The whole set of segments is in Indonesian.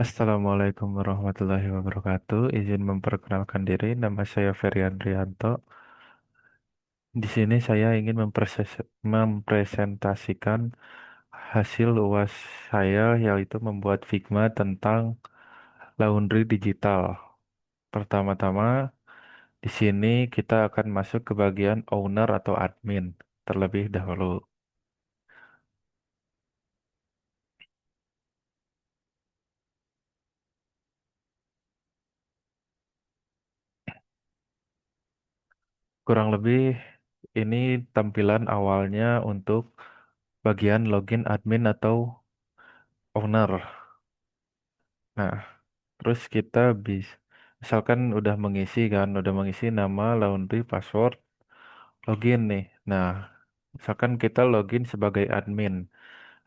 Assalamualaikum warahmatullahi wabarakatuh. Izin memperkenalkan diri, nama saya Ferry Andrianto. Di sini saya ingin mempresentasikan hasil UAS saya, yaitu membuat Figma tentang laundry digital. Pertama-tama, di sini kita akan masuk ke bagian owner atau admin terlebih dahulu. Kurang lebih ini tampilan awalnya untuk bagian login admin atau owner. Nah, terus kita bisa, misalkan udah mengisi nama, laundry, password, login nih. Nah, misalkan kita login sebagai admin.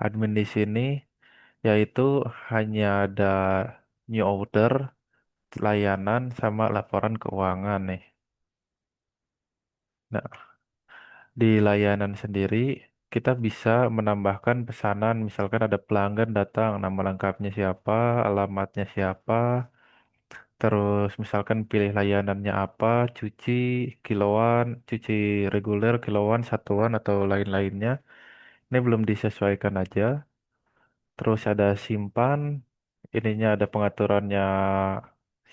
Admin di sini yaitu hanya ada new order, layanan, sama laporan keuangan nih. Nah, di layanan sendiri kita bisa menambahkan pesanan, misalkan ada pelanggan datang, nama lengkapnya siapa, alamatnya siapa. Terus misalkan pilih layanannya apa, cuci kiloan, cuci reguler, kiloan, satuan atau lain-lainnya. Ini belum disesuaikan aja. Terus ada simpan, ininya ada pengaturannya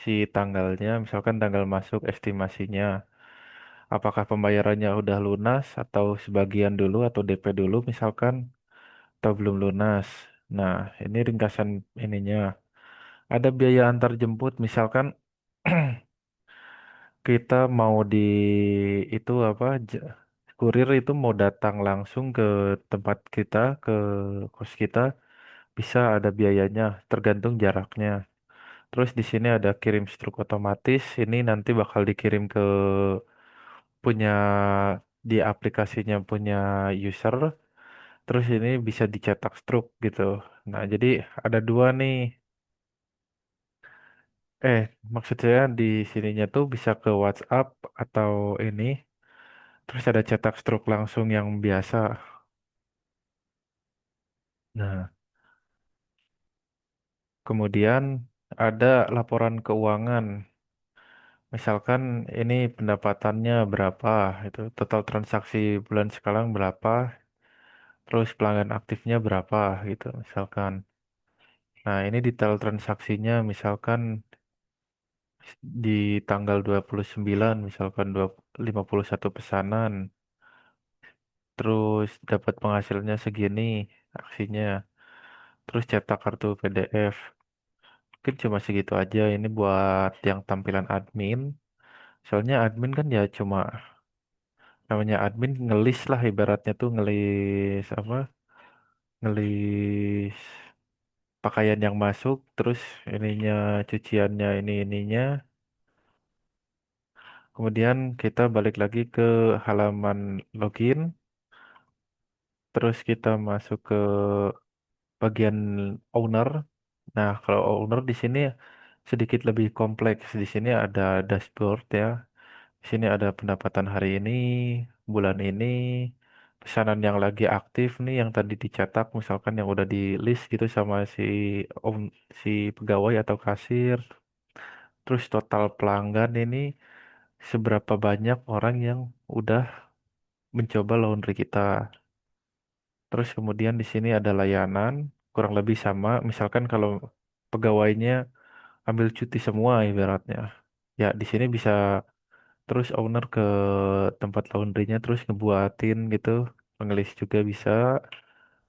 si tanggalnya, misalkan tanggal masuk estimasinya. Apakah pembayarannya udah lunas atau sebagian dulu atau DP dulu misalkan atau belum lunas. Nah, ini ringkasan ininya. Ada biaya antar jemput misalkan kita mau itu apa kurir itu mau datang langsung ke tempat kita ke kos kita bisa ada biayanya tergantung jaraknya. Terus di sini ada kirim struk otomatis ini nanti bakal dikirim ke punya di aplikasinya punya user. Terus ini bisa dicetak struk gitu. Nah, jadi ada dua nih. Maksud saya di sininya tuh bisa ke WhatsApp atau ini. Terus ada cetak struk langsung yang biasa. Nah, kemudian ada laporan keuangan. Misalkan ini pendapatannya berapa, itu total transaksi bulan sekarang berapa, terus pelanggan aktifnya berapa gitu misalkan. Nah, ini detail transaksinya misalkan di tanggal 29 misalkan 51 pesanan, terus dapat penghasilnya segini aksinya, terus cetak kartu PDF. Mungkin cuma segitu aja ini buat yang tampilan admin. Soalnya admin kan ya cuma namanya admin ngelis lah ibaratnya tuh ngelis apa? Ngelis pakaian yang masuk terus ininya cuciannya ininya. Kemudian kita balik lagi ke halaman login. Terus kita masuk ke bagian owner. Nah, kalau owner di sini sedikit lebih kompleks. Di sini ada dashboard ya. Di sini ada pendapatan hari ini, bulan ini, pesanan yang lagi aktif nih, yang tadi dicetak, misalkan yang udah di list gitu sama si pegawai atau kasir. Terus total pelanggan ini seberapa banyak orang yang udah mencoba laundry kita. Terus kemudian di sini ada layanan, kurang lebih sama. Misalkan kalau pegawainya ambil cuti semua ibaratnya. Ya, di sini bisa terus owner ke tempat laundrynya terus ngebuatin gitu, ngelis juga bisa.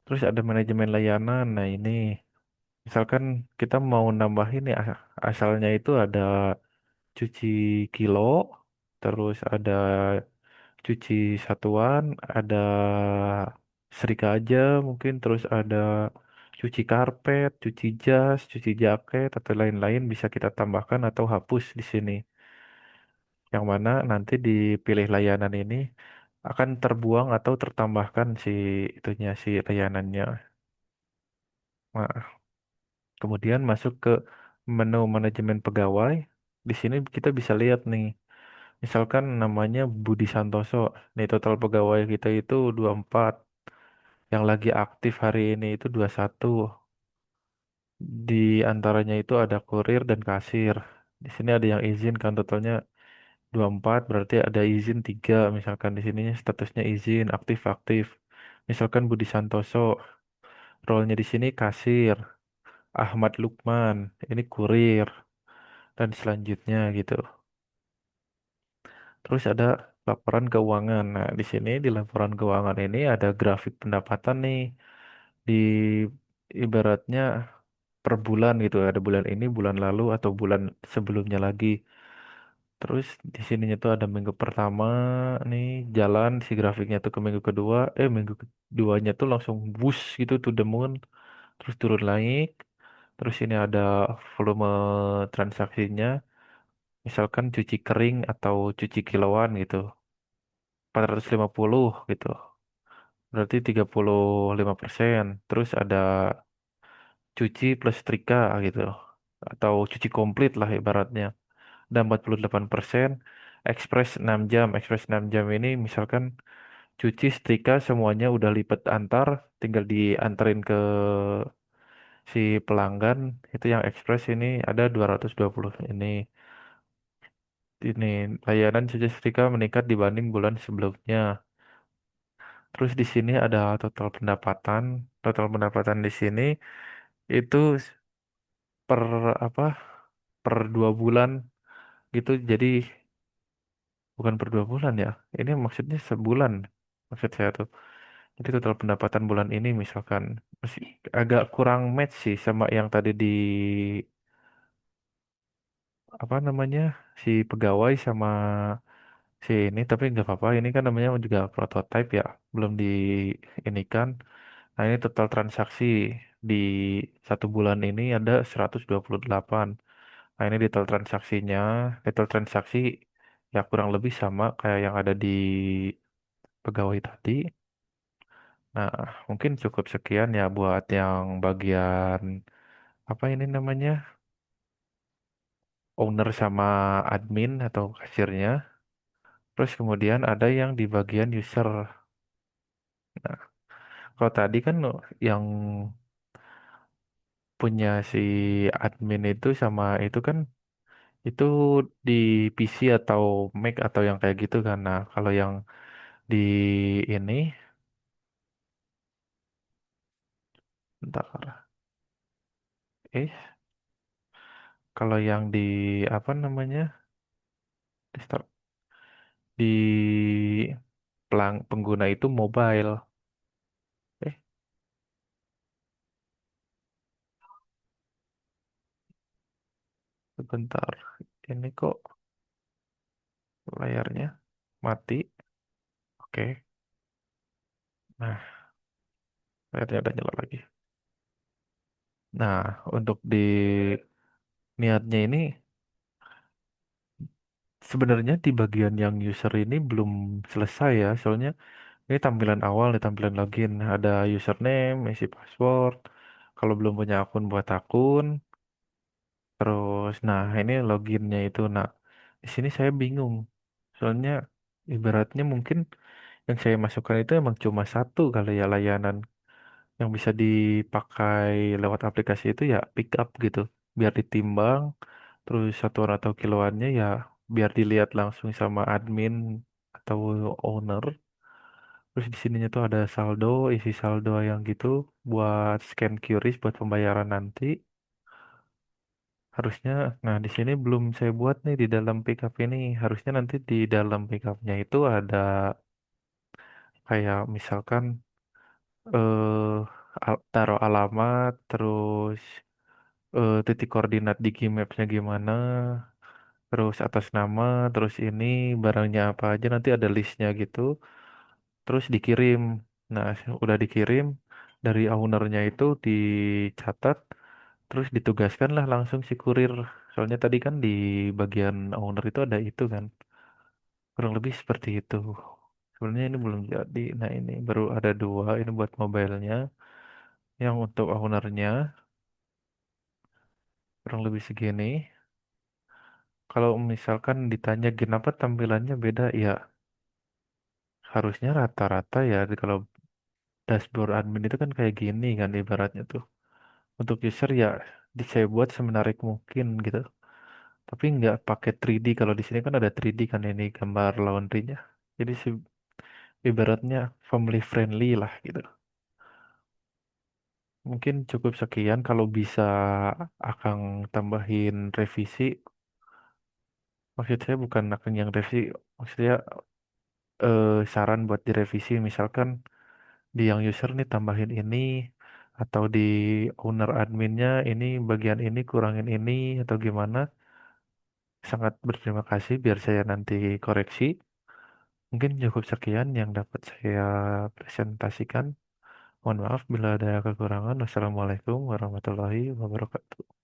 Terus ada manajemen layanan. Nah ini, misalkan kita mau nambahin ya asalnya itu ada cuci kilo, terus ada cuci satuan, ada serikaja mungkin, terus ada cuci karpet, cuci jas, cuci jaket atau lain-lain bisa kita tambahkan atau hapus di sini. Yang mana nanti dipilih layanan ini akan terbuang atau tertambahkan si layanannya. Nah, kemudian masuk ke menu manajemen pegawai. Di sini kita bisa lihat nih, misalkan namanya Budi Santoso. Nih total pegawai kita itu 24. Yang lagi aktif hari ini itu 21. Di antaranya itu ada kurir dan kasir. Di sini ada yang izin kan totalnya 24 berarti ada izin 3 misalkan di sininya statusnya izin aktif-aktif. Misalkan Budi Santoso, role-nya di sini kasir, Ahmad Lukman, ini kurir dan selanjutnya gitu. Terus ada laporan keuangan. Nah, di sini di laporan keuangan ini ada grafik pendapatan nih di ibaratnya per bulan gitu. Ada bulan ini, bulan lalu atau bulan sebelumnya lagi. Terus di sininya tuh ada minggu pertama nih jalan si grafiknya tuh ke minggu kedua, minggu keduanya tuh langsung boost gitu to the moon, terus turun naik. Terus ini ada volume transaksinya, misalkan cuci kering atau cuci kiloan gitu, 450 gitu. Berarti 35%. Terus ada cuci plus trika gitu. Atau cuci komplit lah ibaratnya. Dan 48%. Express 6 jam. Express 6 jam ini misalkan cuci setrika semuanya udah lipat antar. Tinggal dianterin ke si pelanggan. Itu yang express ini ada 220. Ini layanan cuci setrika meningkat dibanding bulan sebelumnya. Terus di sini ada total pendapatan. Total pendapatan di sini itu per apa per 2 bulan gitu jadi bukan per 2 bulan ya ini maksudnya sebulan maksud saya tuh jadi total pendapatan bulan ini misalkan masih agak kurang match sih sama yang tadi di apa namanya si pegawai sama si ini tapi nggak apa-apa ini kan namanya juga prototype ya belum di ini kan. Nah, ini total transaksi di 1 bulan ini ada 128. Nah, ini detail transaksinya. Detail transaksi ya kurang lebih sama kayak yang ada di pegawai tadi. Nah, mungkin cukup sekian ya buat yang bagian apa ini namanya? Owner sama admin atau kasirnya. Terus kemudian ada yang di bagian user. Nah, kalau tadi kan yang punya si admin itu sama itu kan itu di PC atau Mac atau yang kayak gitu kan. Nah, kalau yang di ini, bentar, kalau yang di apa namanya di, di pengguna itu mobile. Eh, sebentar. Ini kok layarnya mati? Oke. Nah, layarnya udah nyala lagi. Nah, untuk di niatnya ini sebenarnya di bagian yang user ini belum selesai ya. Soalnya ini tampilan awal nih, tampilan login. Ada username, isi password. Kalau belum punya akun buat akun. Terus, nah ini loginnya itu. Nah, di sini saya bingung. Soalnya ibaratnya mungkin yang saya masukkan itu emang cuma satu kali ya layanan yang bisa dipakai lewat aplikasi itu ya pick up gitu. Biar ditimbang, terus satuan atau kiloannya ya biar dilihat langsung sama admin atau owner. Terus di sininya tuh ada saldo, isi saldo yang gitu buat scan QRIS buat pembayaran nanti. Harusnya, nah di sini belum saya buat nih di dalam pickup ini. Harusnya nanti di dalam pickupnya itu ada kayak misalkan taruh alamat, terus titik koordinat di Gmaps-nya gimana, terus atas nama, terus ini barangnya apa aja nanti ada listnya gitu, terus dikirim. Nah, udah dikirim dari ownernya itu dicatat, terus ditugaskan lah langsung si kurir. Soalnya tadi kan di bagian owner itu ada itu kan. Kurang lebih seperti itu. Sebenarnya ini belum jadi. Nah ini baru ada 2. Ini buat mobilenya. Yang untuk ownernya kurang lebih segini. Kalau misalkan ditanya kenapa tampilannya beda, ya harusnya rata-rata ya. Kalau dashboard admin itu kan kayak gini kan ibaratnya tuh. Untuk user ya saya buat semenarik mungkin gitu. Tapi nggak pakai 3D. Kalau di sini kan ada 3D kan ini gambar laundrynya. Jadi ibaratnya family friendly lah gitu. Mungkin cukup sekian. Kalau bisa akan tambahin revisi. Maksud saya bukan akan yang revisi. Maksudnya saran buat direvisi. Misalkan di yang user nih tambahin ini. Atau di owner adminnya ini bagian ini kurangin ini atau gimana. Sangat berterima kasih biar saya nanti koreksi. Mungkin cukup sekian yang dapat saya presentasikan. Mohon maaf bila ada kekurangan. Wassalamualaikum warahmatullahi wabarakatuh.